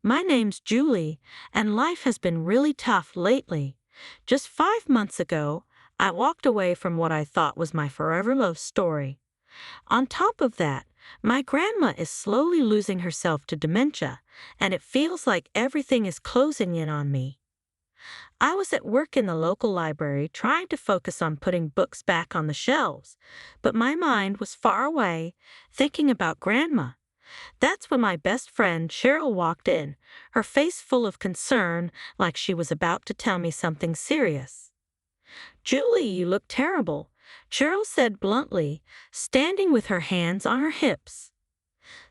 My name's Julie, and life has been really tough lately. Just 5 months ago, I walked away from what I thought was my forever love story. On top of that, my grandma is slowly losing herself to dementia, and it feels like everything is closing in on me. I was at work in the local library trying to focus on putting books back on the shelves, but my mind was far away, thinking about Grandma. That's when my best friend Cheryl walked in, her face full of concern, like she was about to tell me something serious. "Julie, you look terrible," Cheryl said bluntly, standing with her hands on her hips.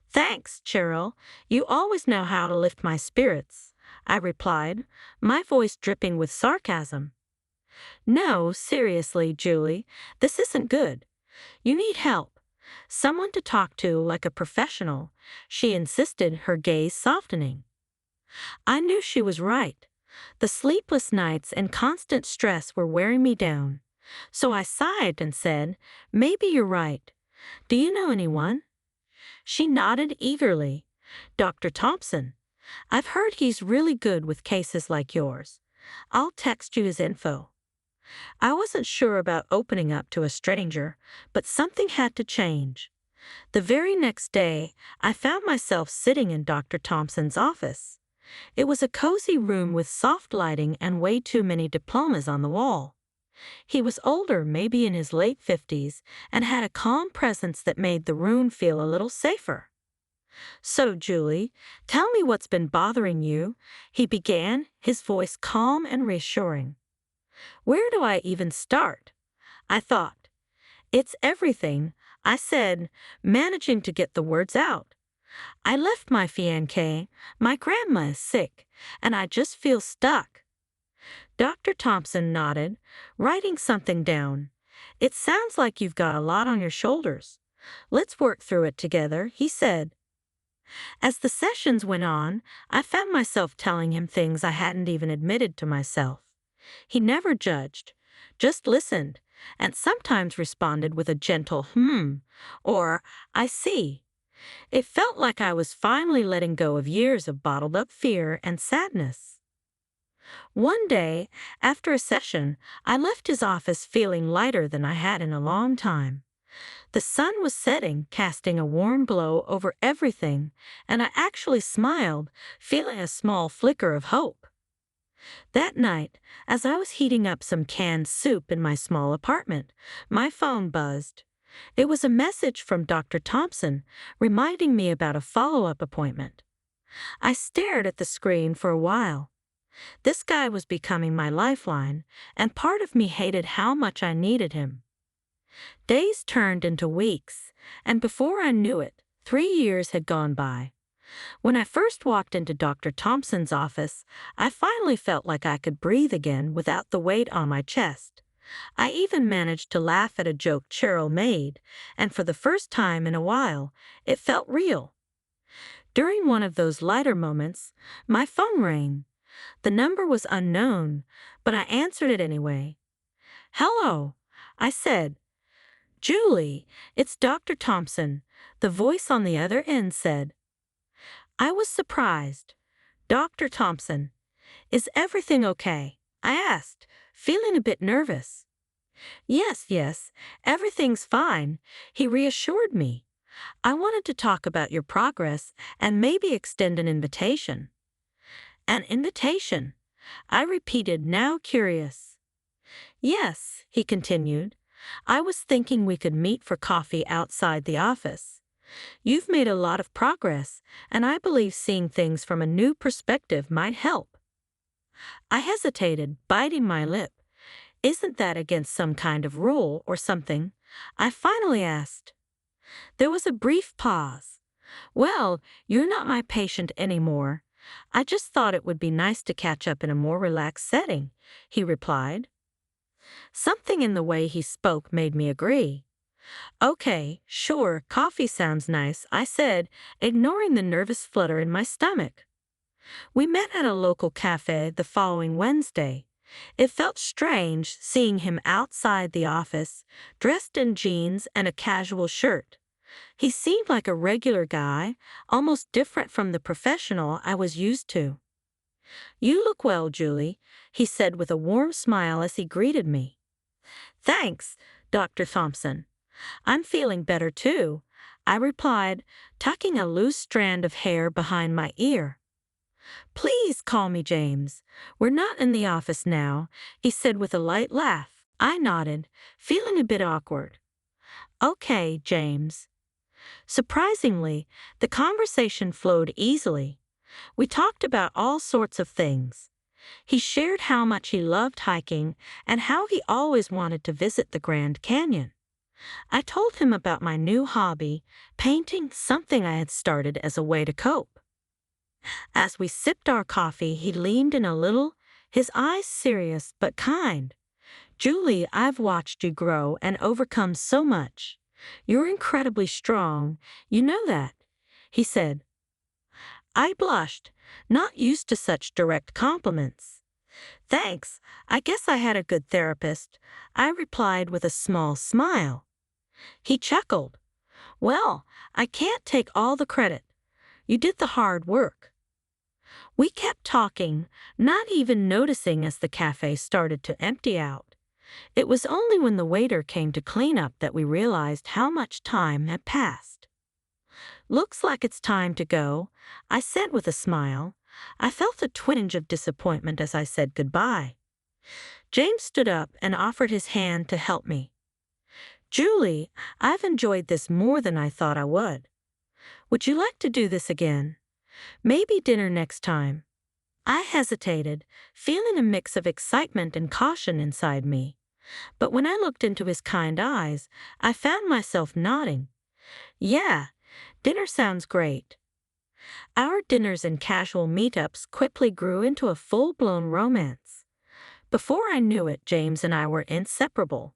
"Thanks, Cheryl. You always know how to lift my spirits," I replied, my voice dripping with sarcasm. "No, seriously, Julie, this isn't good. You need help. Someone to talk to like a professional," she insisted, her gaze softening. I knew she was right. The sleepless nights and constant stress were wearing me down. So I sighed and said, "Maybe you're right. Do you know anyone?" She nodded eagerly. "Dr. Thompson. I've heard he's really good with cases like yours. I'll text you his info." I wasn't sure about opening up to a stranger, but something had to change. The very next day, I found myself sitting in Dr. Thompson's office. It was a cozy room with soft lighting and way too many diplomas on the wall. He was older, maybe in his late 50s, and had a calm presence that made the room feel a little safer. "So, Julie, tell me what's been bothering you," he began, his voice calm and reassuring. "Where do I even start?" I thought. "It's everything," I said, managing to get the words out. "I left my fiancé, my grandma is sick, and I just feel stuck." Dr. Thompson nodded, writing something down. "It sounds like you've got a lot on your shoulders. Let's work through it together," he said. As the sessions went on, I found myself telling him things I hadn't even admitted to myself. He never judged, just listened, and sometimes responded with a gentle or "I see." It felt like I was finally letting go of years of bottled-up fear and sadness. One day, after a session, I left his office feeling lighter than I had in a long time. The sun was setting, casting a warm glow over everything, and I actually smiled, feeling a small flicker of hope. That night, as I was heating up some canned soup in my small apartment, my phone buzzed. It was a message from Dr. Thompson, reminding me about a follow-up appointment. I stared at the screen for a while. This guy was becoming my lifeline, and part of me hated how much I needed him. Days turned into weeks, and before I knew it, 3 years had gone by. When I first walked into Dr. Thompson's office, I finally felt like I could breathe again without the weight on my chest. I even managed to laugh at a joke Cheryl made, and for the first time in a while, it felt real. During one of those lighter moments, my phone rang. The number was unknown, but I answered it anyway. "Hello," I said. "Julie, it's Dr. Thompson," the voice on the other end said. I was surprised. "Dr. Thompson, is everything okay?" I asked, feeling a bit nervous. Yes, everything's fine," he reassured me. "I wanted to talk about your progress and maybe extend an invitation." "An invitation?" I repeated, now curious. "Yes," he continued. "I was thinking we could meet for coffee outside the office. You've made a lot of progress, and I believe seeing things from a new perspective might help." I hesitated, biting my lip. "Isn't that against some kind of rule or something?" I finally asked. There was a brief pause. "Well, you're not my patient anymore. I just thought it would be nice to catch up in a more relaxed setting," he replied. Something in the way he spoke made me agree. "Okay, sure, coffee sounds nice," I said, ignoring the nervous flutter in my stomach. We met at a local cafe the following Wednesday. It felt strange seeing him outside the office, dressed in jeans and a casual shirt. He seemed like a regular guy, almost different from the professional I was used to. "You look well, Julie," he said with a warm smile as he greeted me. "Thanks, Dr. Thompson. I'm feeling better too," I replied, tucking a loose strand of hair behind my ear. "Please call me James. We're not in the office now," he said with a light laugh. I nodded, feeling a bit awkward. "Okay, James." Surprisingly, the conversation flowed easily. We talked about all sorts of things. He shared how much he loved hiking and how he always wanted to visit the Grand Canyon. I told him about my new hobby, painting, something I had started as a way to cope. As we sipped our coffee, he leaned in a little, his eyes serious but kind. "Julie, I've watched you grow and overcome so much. You're incredibly strong, you know that," he said. I blushed, not used to such direct compliments. "Thanks, I guess I had a good therapist," I replied with a small smile. He chuckled. "Well, I can't take all the credit. You did the hard work." We kept talking, not even noticing as the cafe started to empty out. It was only when the waiter came to clean up that we realized how much time had passed. "Looks like it's time to go," I said with a smile. I felt a twinge of disappointment as I said goodbye. James stood up and offered his hand to help me. "Julie, I've enjoyed this more than I thought I would. Would you like to do this again? Maybe dinner next time?" I hesitated, feeling a mix of excitement and caution inside me. But when I looked into his kind eyes, I found myself nodding. "Yeah, dinner sounds great." Our dinners and casual meetups quickly grew into a full-blown romance. Before I knew it, James and I were inseparable.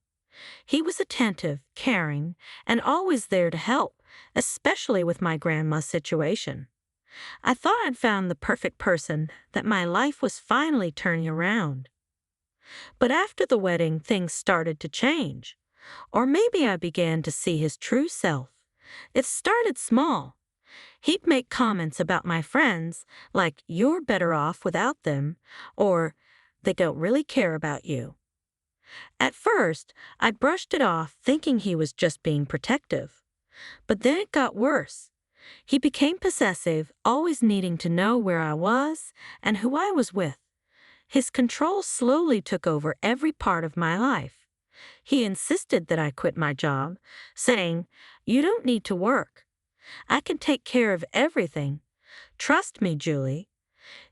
He was attentive, caring, and always there to help, especially with my grandma's situation. I thought I'd found the perfect person, that my life was finally turning around. But after the wedding, things started to change. Or maybe I began to see his true self. It started small. He'd make comments about my friends, like, "You're better off without them," or, "They don't really care about you." At first, I brushed it off, thinking he was just being protective. But then it got worse. He became possessive, always needing to know where I was and who I was with. His control slowly took over every part of my life. He insisted that I quit my job, saying, "You don't need to work. I can take care of everything. Trust me, Julie."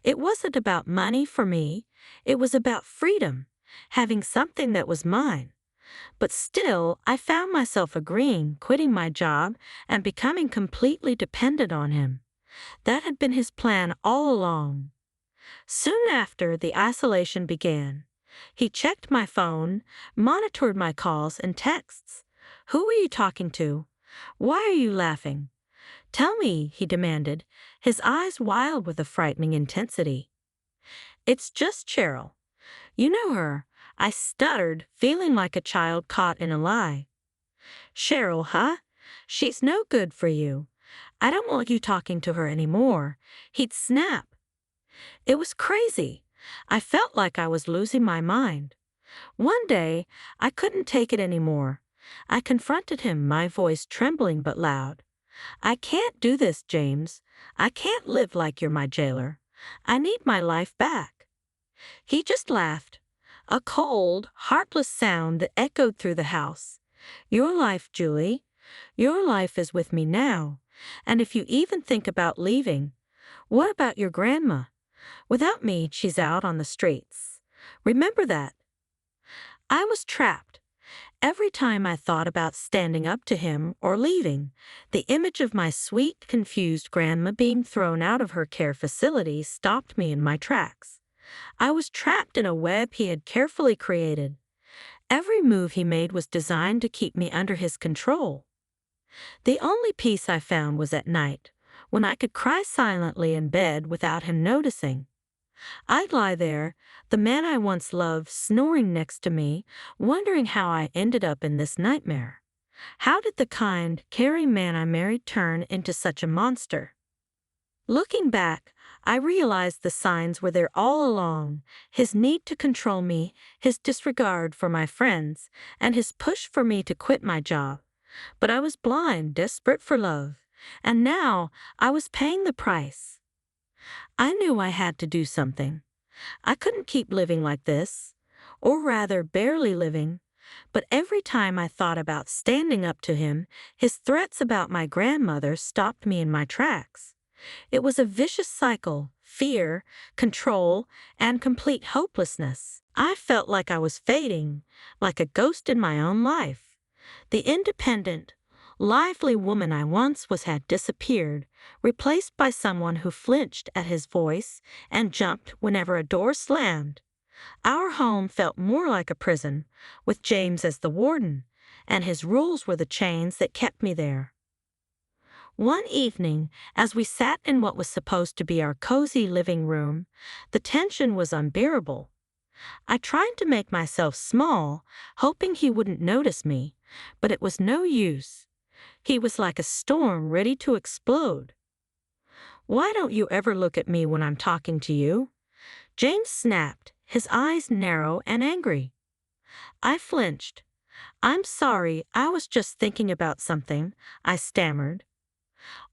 It wasn't about money for me. It was about freedom, having something that was mine. But still, I found myself agreeing, quitting my job, and becoming completely dependent on him. That had been his plan all along. Soon after, the isolation began. He checked my phone, monitored my calls and texts. "Who are you talking to? Why are you laughing? Tell me," he demanded, his eyes wild with a frightening intensity. "It's just Cheryl. You know her," I stuttered, feeling like a child caught in a lie. "Cheryl, huh? She's no good for you. I don't want you talking to her anymore," he'd snap. It was crazy. I felt like I was losing my mind. One day, I couldn't take it anymore. I confronted him, my voice trembling but loud. "I can't do this, James. I can't live like you're my jailer. I need my life back." He just laughed. A cold, heartless sound that echoed through the house. "Your life, Julie. Your life is with me now. And if you even think about leaving, what about your grandma? Without me, she's out on the streets. Remember that." I was trapped. Every time I thought about standing up to him or leaving, the image of my sweet, confused grandma being thrown out of her care facility stopped me in my tracks. I was trapped in a web he had carefully created. Every move he made was designed to keep me under his control. The only peace I found was at night, when I could cry silently in bed without him noticing. I'd lie there, the man I once loved snoring next to me, wondering how I ended up in this nightmare. How did the kind, caring man I married turn into such a monster? Looking back, I realized the signs were there all along: his need to control me, his disregard for my friends, and his push for me to quit my job. But I was blind, desperate for love. And now I was paying the price. I knew I had to do something. I couldn't keep living like this, or rather, barely living. But every time I thought about standing up to him, his threats about my grandmother stopped me in my tracks. It was a vicious cycle: fear, control, and complete hopelessness. I felt like I was fading, like a ghost in my own life. The independent, lively woman I once was had disappeared, replaced by someone who flinched at his voice and jumped whenever a door slammed. Our home felt more like a prison, with James as the warden, and his rules were the chains that kept me there. One evening, as we sat in what was supposed to be our cozy living room, the tension was unbearable. I tried to make myself small, hoping he wouldn't notice me, but it was no use. He was like a storm ready to explode. "Why don't you ever look at me when I'm talking to you?" James snapped, his eyes narrow and angry. I flinched. "I'm sorry, I was just thinking about something," I stammered.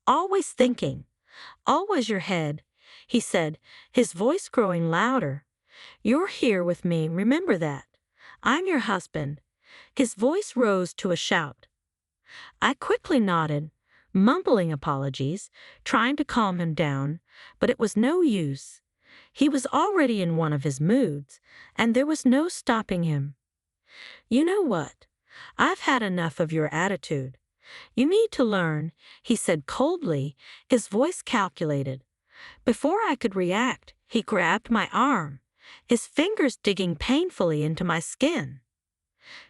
"Always thinking. Always your head," he said, his voice growing louder. "You're here with me, remember that. I'm your husband." His voice rose to a shout. I quickly nodded, mumbling apologies, trying to calm him down, but it was no use. He was already in one of his moods, and there was no stopping him. "You know what? I've had enough of your attitude. You need to learn," he said coldly, his voice calculated. Before I could react, he grabbed my arm, his fingers digging painfully into my skin.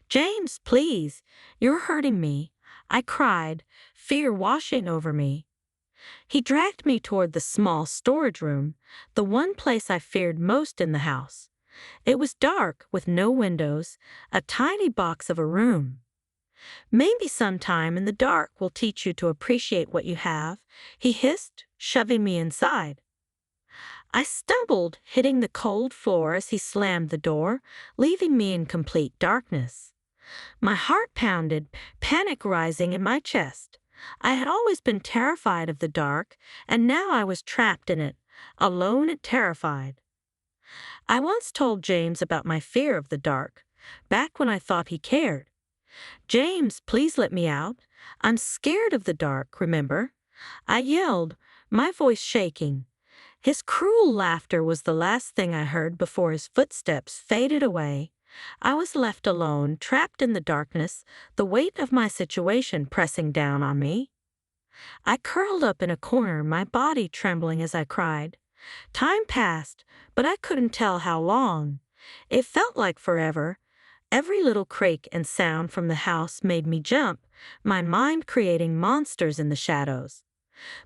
"James, please, you're hurting me," I cried, fear washing over me. He dragged me toward the small storage room, the one place I feared most in the house. It was dark, with no windows, a tiny box of a room. "Maybe sometime in the dark will teach you to appreciate what you have," he hissed, shoving me inside. I stumbled, hitting the cold floor as he slammed the door, leaving me in complete darkness. My heart pounded, panic rising in my chest. I had always been terrified of the dark, and now I was trapped in it, alone and terrified. I once told James about my fear of the dark, back when I thought he cared. "James, please let me out. I'm scared of the dark, remember?" I yelled, my voice shaking. His cruel laughter was the last thing I heard before his footsteps faded away. I was left alone, trapped in the darkness, the weight of my situation pressing down on me. I curled up in a corner, my body trembling as I cried. Time passed, but I couldn't tell how long. It felt like forever. Every little creak and sound from the house made me jump, my mind creating monsters in the shadows.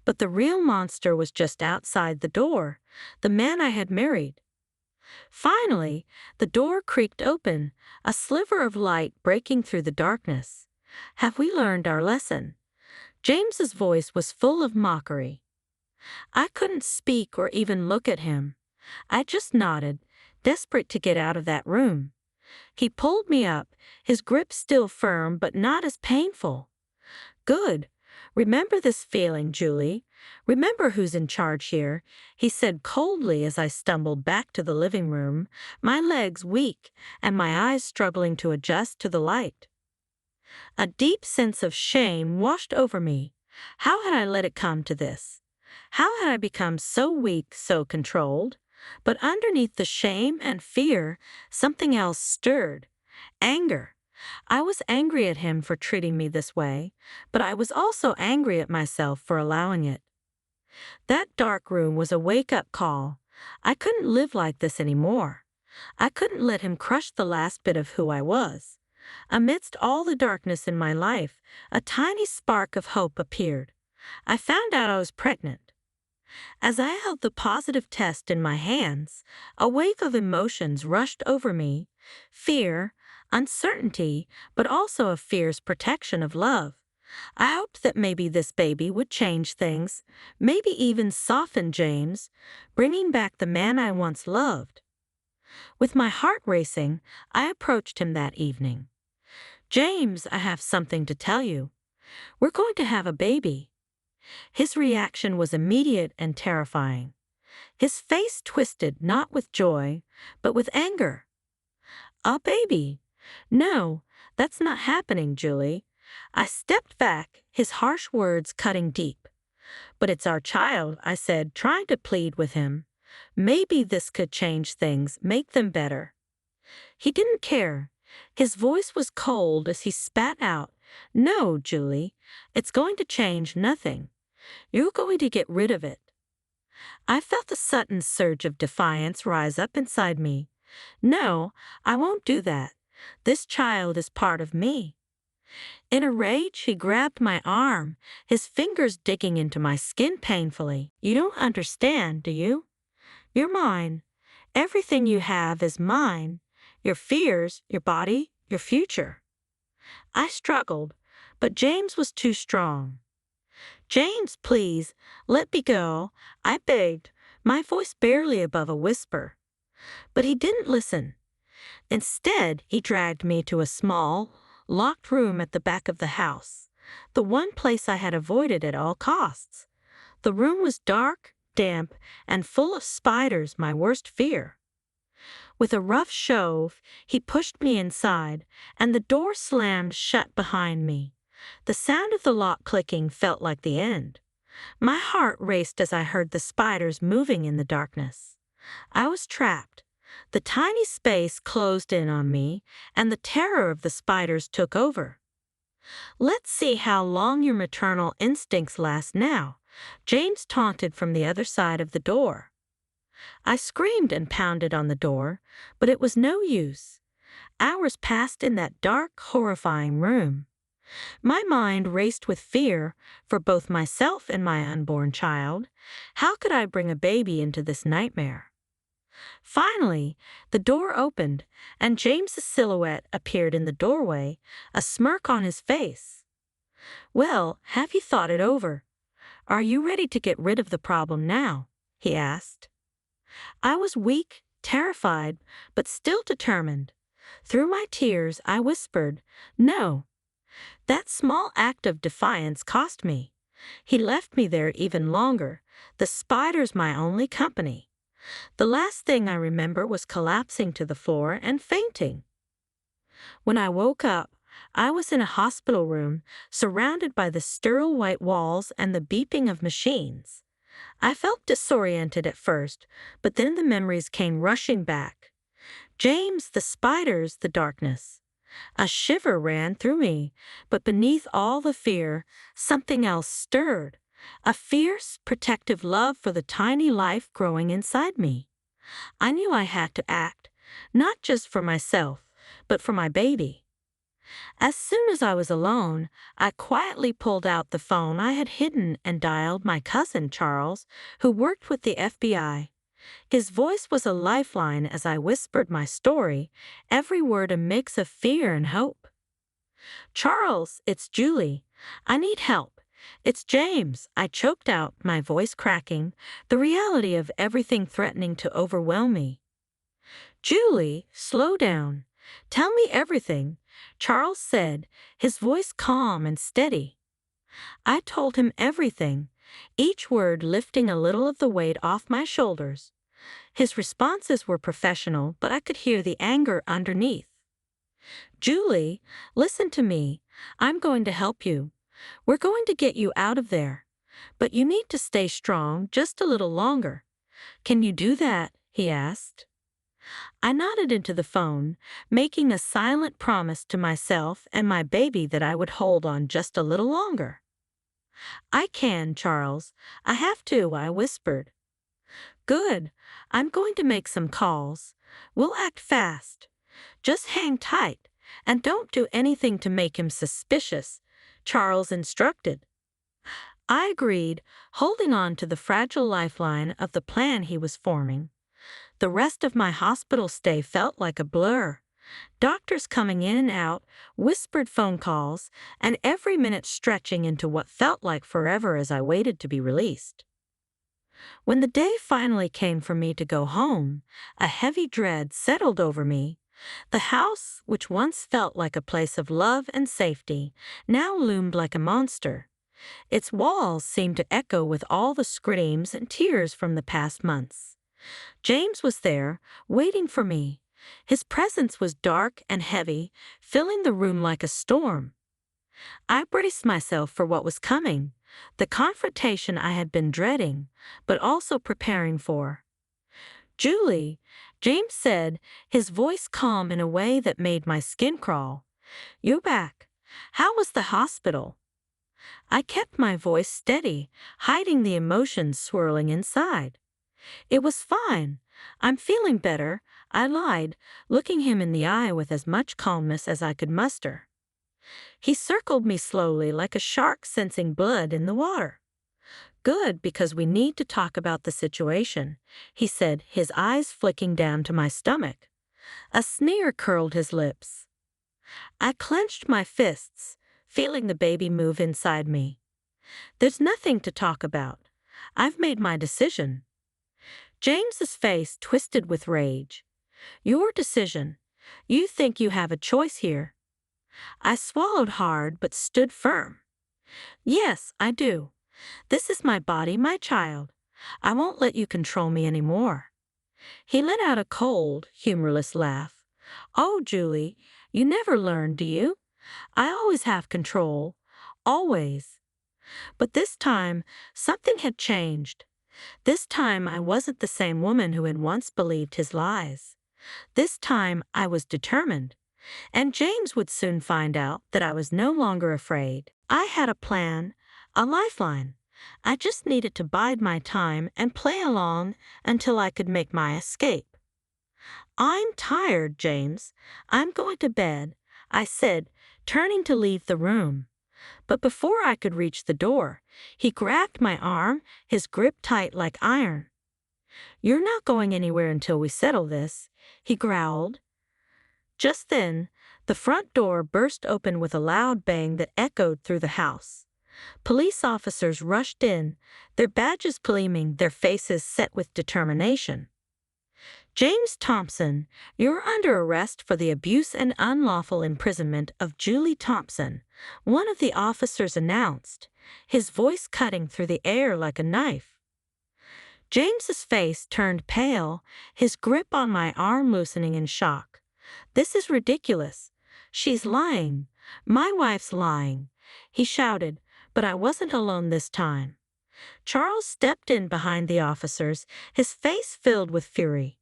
But the real monster was just outside the door, the man I had married. Finally, the door creaked open, a sliver of light breaking through the darkness. "Have we learned our lesson?" James's voice was full of mockery. I couldn't speak or even look at him. I just nodded, desperate to get out of that room. He pulled me up, his grip still firm but not as painful. "Good. Remember this feeling, Julie. Remember who's in charge here," he said coldly as I stumbled back to the living room, my legs weak and my eyes struggling to adjust to the light. A deep sense of shame washed over me. How had I let it come to this? How had I become so weak, so controlled? But underneath the shame and fear, something else stirred. Anger. I was angry at him for treating me this way, but I was also angry at myself for allowing it. That dark room was a wake-up call. I couldn't live like this anymore. I couldn't let him crush the last bit of who I was. Amidst all the darkness in my life, a tiny spark of hope appeared. I found out I was pregnant. As I held the positive test in my hands, a wave of emotions rushed over me: fear, uncertainty, but also a fierce protection of love. I hoped that maybe this baby would change things, maybe even soften James, bringing back the man I once loved. With my heart racing, I approached him that evening. "James, I have something to tell you. We're going to have a baby." His reaction was immediate and terrifying. His face twisted not with joy, but with anger. "A baby? No, that's not happening, Julie." I stepped back, his harsh words cutting deep. "But it's our child," I said, trying to plead with him. "Maybe this could change things, make them better." He didn't care. His voice was cold as he spat out, "No, Julie, it's going to change nothing. You're going to get rid of it." I felt a sudden surge of defiance rise up inside me. "No, I won't do that. This child is part of me." In a rage, he grabbed my arm, his fingers digging into my skin painfully. "You don't understand, do you? You're mine. Everything you have is mine. Your fears, your body, your future." I struggled, but James was too strong. "James, please, let me go," I begged, my voice barely above a whisper. But he didn't listen. Instead, he dragged me to a small, locked room at the back of the house, the one place I had avoided at all costs. The room was dark, damp, and full of spiders, my worst fear. With a rough shove, he pushed me inside, and the door slammed shut behind me. The sound of the lock clicking felt like the end. My heart raced as I heard the spiders moving in the darkness. I was trapped. The tiny space closed in on me, and the terror of the spiders took over. "Let's see how long your maternal instincts last now," James taunted from the other side of the door. I screamed and pounded on the door, but it was no use. Hours passed in that dark, horrifying room. My mind raced with fear for both myself and my unborn child. How could I bring a baby into this nightmare? Finally, the door opened, and James's silhouette appeared in the doorway, a smirk on his face. "Well, have you thought it over? Are you ready to get rid of the problem now?" he asked. I was weak, terrified, but still determined. Through my tears, I whispered, "No." That small act of defiance cost me. He left me there even longer, the spiders my only company. The last thing I remember was collapsing to the floor and fainting. When I woke up, I was in a hospital room, surrounded by the sterile white walls and the beeping of machines. I felt disoriented at first, but then the memories came rushing back. James, the spiders, the darkness. A shiver ran through me, but beneath all the fear, something else stirred. A fierce, protective love for the tiny life growing inside me. I knew I had to act, not just for myself, but for my baby. As soon as I was alone, I quietly pulled out the phone I had hidden and dialed my cousin Charles, who worked with the FBI. His voice was a lifeline as I whispered my story, every word a mix of fear and hope. "Charles, it's Julie. I need help. It's James," I choked out, my voice cracking, the reality of everything threatening to overwhelm me. "Julie, slow down. Tell me everything," Charles said, his voice calm and steady. I told him everything, each word lifting a little of the weight off my shoulders. His responses were professional, but I could hear the anger underneath. "Julie, listen to me. I'm going to help you. We're going to get you out of there. But you need to stay strong just a little longer. Can you do that?" he asked. I nodded into the phone, making a silent promise to myself and my baby that I would hold on just a little longer. "I can, Charles. I have to," I whispered. "Good. I'm going to make some calls. We'll act fast. Just hang tight, and don't do anything to make him suspicious," Charles instructed. I agreed, holding on to the fragile lifeline of the plan he was forming. The rest of my hospital stay felt like a blur. Doctors coming in and out, whispered phone calls, and every minute stretching into what felt like forever as I waited to be released. When the day finally came for me to go home, a heavy dread settled over me. The house, which once felt like a place of love and safety, now loomed like a monster. Its walls seemed to echo with all the screams and tears from the past months. James was there, waiting for me. His presence was dark and heavy, filling the room like a storm. I braced myself for what was coming, the confrontation I had been dreading, but also preparing for. "Julie," James said, his voice calm in a way that made my skin crawl. "You back? How was the hospital?" I kept my voice steady, hiding the emotions swirling inside. "It was fine. I'm feeling better," I lied, looking him in the eye with as much calmness as I could muster. He circled me slowly like a shark sensing blood in the water. "Good, because we need to talk about the situation," he said, his eyes flicking down to my stomach. A sneer curled his lips. I clenched my fists, feeling the baby move inside me. "There's nothing to talk about. I've made my decision." James's face twisted with rage. "Your decision? You think you have a choice here?" I swallowed hard but stood firm. "Yes, I do. This is my body, my child. I won't let you control me anymore." He let out a cold, humorless laugh. "Oh, Julie, you never learn, do you? I always have control. Always." But this time, something had changed. This time I wasn't the same woman who had once believed his lies. This time I was determined. And James would soon find out that I was no longer afraid. I had a plan, a lifeline. I just needed to bide my time and play along until I could make my escape. "I'm tired, James. I'm going to bed," I said, turning to leave the room. But before I could reach the door, he grabbed my arm, his grip tight like iron. "You're not going anywhere until we settle this," he growled. Just then, the front door burst open with a loud bang that echoed through the house. Police officers rushed in, their badges gleaming, their faces set with determination. "James Thompson, you're under arrest for the abuse and unlawful imprisonment of Julie Thompson," one of the officers announced, his voice cutting through the air like a knife. James's face turned pale, his grip on my arm loosening in shock. "This is ridiculous. She's lying. My wife's lying," he shouted, but I wasn't alone this time. Charles stepped in behind the officers, his face filled with fury.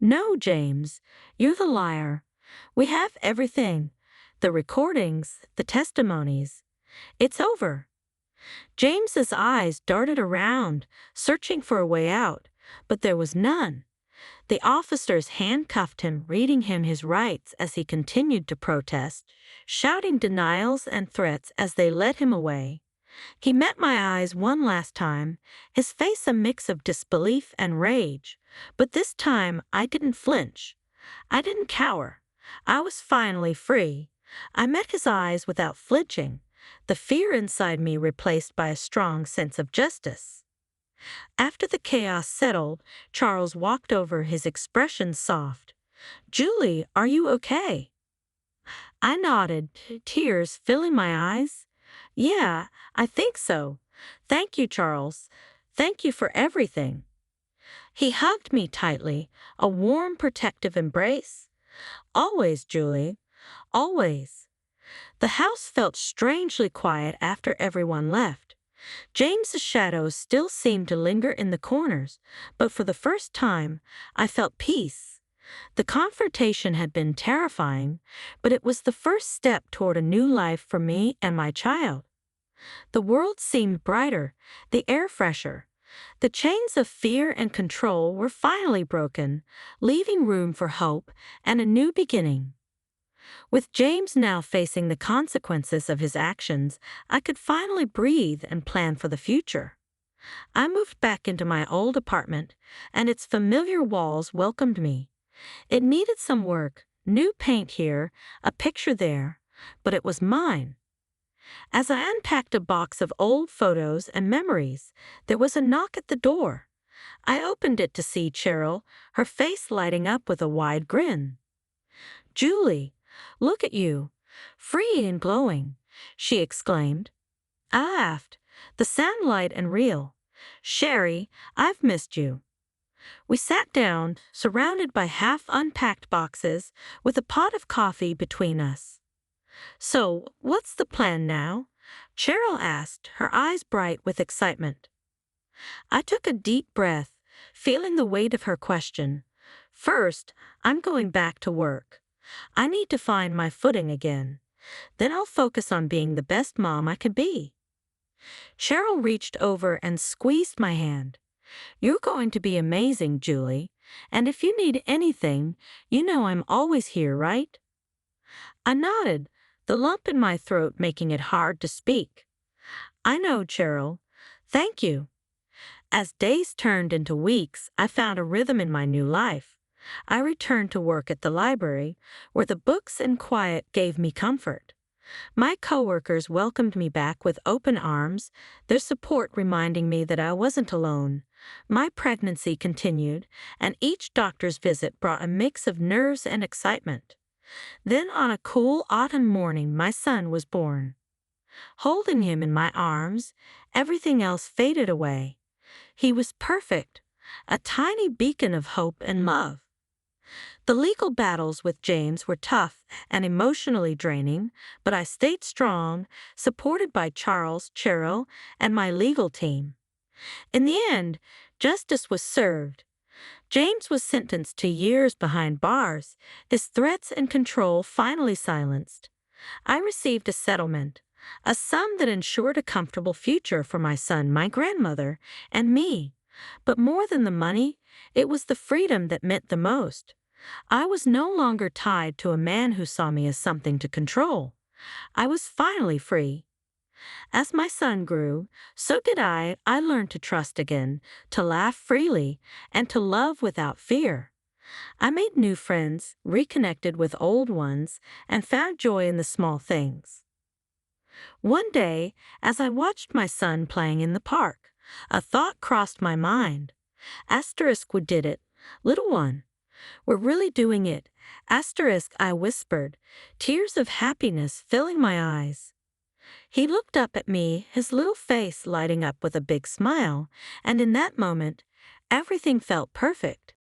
"No, James, you're the liar. We have everything. The recordings, the testimonies. It's over." James's eyes darted around, searching for a way out, but there was none. The officers handcuffed him, reading him his rights as he continued to protest, shouting denials and threats as they led him away. He met my eyes one last time, his face a mix of disbelief and rage, but this time I didn't flinch. I didn't cower. I was finally free. I met his eyes without flinching, the fear inside me replaced by a strong sense of justice. After the chaos settled, Charles walked over, his expression soft. "Julie, are you okay?" I nodded, tears filling my eyes. "Yeah, I think so. Thank you, Charles. Thank you for everything." He hugged me tightly, a warm, protective embrace. "Always, Julie. Always." The house felt strangely quiet after everyone left. James's shadows still seemed to linger in the corners, but for the first time, I felt peace. The confrontation had been terrifying, but it was the first step toward a new life for me and my child. The world seemed brighter, the air fresher. The chains of fear and control were finally broken, leaving room for hope and a new beginning. With James now facing the consequences of his actions, I could finally breathe and plan for the future. I moved back into my old apartment, and its familiar walls welcomed me. It needed some work, new paint here, a picture there, but it was mine. As I unpacked a box of old photos and memories, there was a knock at the door. I opened it to see Cheryl, her face lighting up with a wide grin. "Julie, look at you, free and glowing," she exclaimed. I laughed, the sound light and real. "Sherry, I've missed you." We sat down, surrounded by half-unpacked boxes, with a pot of coffee between us. "So, what's the plan now?" Cheryl asked, her eyes bright with excitement. I took a deep breath, feeling the weight of her question. "First, I'm going back to work. I need to find my footing again. Then I'll focus on being the best mom I can be." Cheryl reached over and squeezed my hand. "You're going to be amazing, Julie. And if you need anything, you know I'm always here, right?" I nodded, the lump in my throat making it hard to speak. "I know, Cheryl. Thank you." As days turned into weeks, I found a rhythm in my new life. I returned to work at the library, where the books and quiet gave me comfort. My coworkers welcomed me back with open arms, their support reminding me that I wasn't alone. My pregnancy continued, and each doctor's visit brought a mix of nerves and excitement. Then on a cool autumn morning, my son was born. Holding him in my arms, everything else faded away. He was perfect, a tiny beacon of hope and love. The legal battles with James were tough and emotionally draining, but I stayed strong, supported by Charles, Cheryl, and my legal team. In the end, justice was served. James was sentenced to years behind bars, his threats and control finally silenced. I received a settlement, a sum that ensured a comfortable future for my son, my grandmother, and me. But more than the money, it was the freedom that meant the most. I was no longer tied to a man who saw me as something to control. I was finally free. As my son grew, so did I. I learned to trust again, to laugh freely, and to love without fear. I made new friends, reconnected with old ones, and found joy in the small things. One day, as I watched my son playing in the park, a thought crossed my mind. "We did it, little one. We're really doing it." I whispered, tears of happiness filling my eyes. He looked up at me, his little face lighting up with a big smile, and in that moment, everything felt perfect.